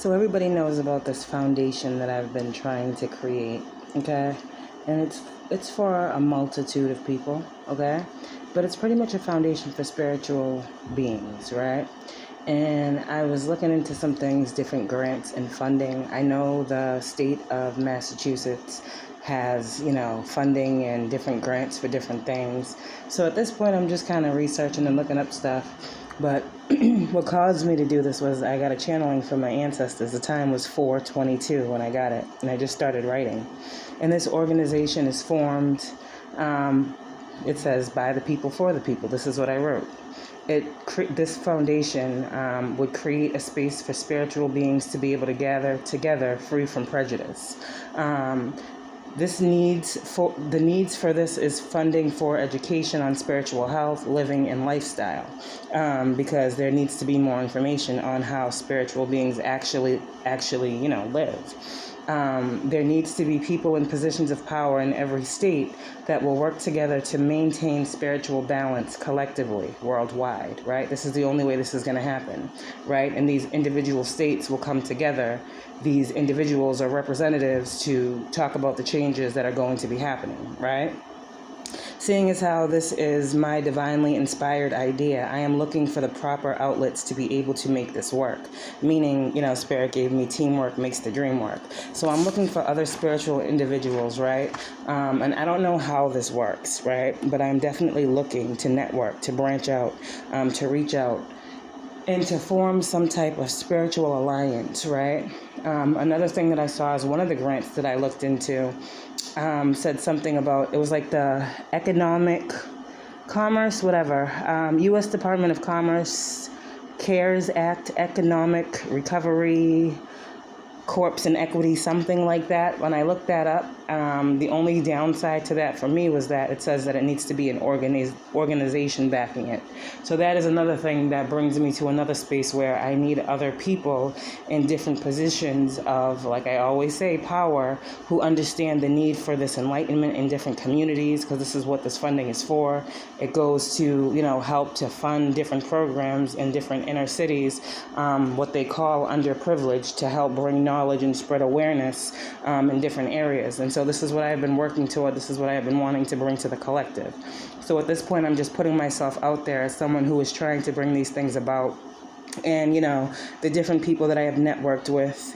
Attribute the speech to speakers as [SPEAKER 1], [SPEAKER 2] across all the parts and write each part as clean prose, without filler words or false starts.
[SPEAKER 1] So everybody knows about this foundation that I've been trying to create, okay? And it's for a multitude of people, okay? But it's pretty much a foundation for spiritual beings, right? And I was looking into some things, different grants and funding. I know the state of Massachusetts has, funding and different grants for different things. So at this point, I'm just kind of researching and looking up stuff. But what caused me to do this was I got a channeling from my ancestors. The time was 4/22 when I got it, and I just started writing. And this organization is formed, it says, by the people, for the people. This is what I wrote. This foundation would create a space for spiritual beings to be able to gather together free from prejudice. The needs for this is funding for education on spiritual health, living, and lifestyle, because there needs to be more information on how spiritual beings actually live. There needs to be people in positions of power in every state that will work together to maintain spiritual balance collectively, worldwide, right? This is the only way this is going to happen, right? And these individual states will come together. These individuals are representatives to talk about the changes that are going to be happening, right? Seeing as how this is my divinely inspired idea, I am looking for the proper outlets to be able to make this work. Meaning, Spirit gave me teamwork makes the dream work. So I'm looking for other spiritual individuals, right? And I don't know how this works, right? But I'm definitely looking to network, to branch out, to reach out, and to form some type of spiritual alliance, right? Another thing that I saw is one of the grants that I looked into said something about, it was like the economic commerce, whatever, U.S. Department of Commerce, CARES Act, Economic Recovery, Corpse and Equity, something like that. When I looked that up, the only downside to that for me was that it says that it needs to be an organization backing it. So that is another thing that brings me to another space where I need other people in different positions of, like I always say, power, who understand the need for this enlightenment in different communities, because this is what this funding is for. It goes to, help to fund different programs in different inner cities, what they call underprivileged, to help bring knowledge and spread awareness in different areas. And so this is what I've been working toward. This is what I have been wanting to bring to the collective. So at this point, I'm just putting myself out there as someone who is trying to bring these things about. And, the different people that I have networked with,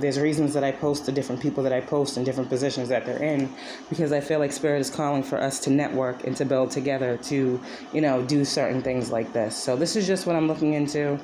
[SPEAKER 1] there's reasons that I post the different people that I post in different positions that they're in, because I feel like Spirit is calling for us to network and to build together to, do certain things like this. So this is just what I'm looking into.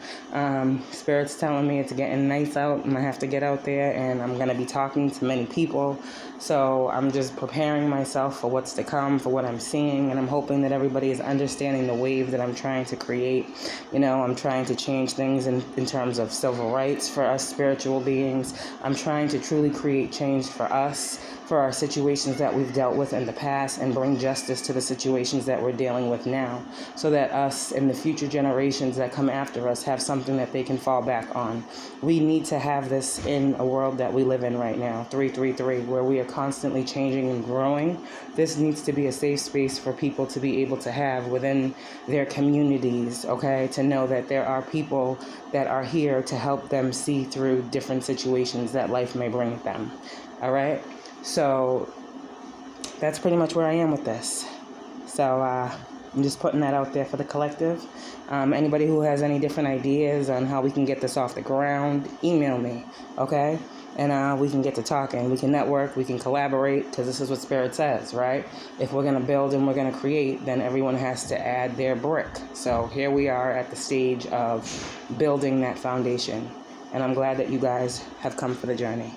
[SPEAKER 1] Spirit's telling me it's getting nice out. I'm going to have to get out there, and I'm going to be talking to many people. So I'm just preparing myself for what's to come, for what I'm seeing, and I'm hoping that everybody is understanding the wave that I'm trying to create. I'm trying to change things in terms of civil rights for us spiritual beings. I'm trying to truly create change for us, for our situations that we've dealt with in the past, and bring justice to the situations that we're dealing with now, so that us and the future generations that come after us have something that they can fall back on. We need to have this in a world that we live in right now, 333, where we are constantly changing and growing. This needs to be a safe space for people to be able to have within their communities, okay, to know that there are people that are here to help them see through different situations that life may bring them. All right? So that's pretty much where I am with this. So I'm just putting that out there for the collective. Anybody who has any different ideas on how we can get this off the ground, email me, okay? And we can get to talking. We can network. We can collaborate, because this is what Spirit says, right? If we're going to build and we're going to create, then everyone has to add their brick. So here we are at the stage of building that foundation. And I'm glad that you guys have come for the journey.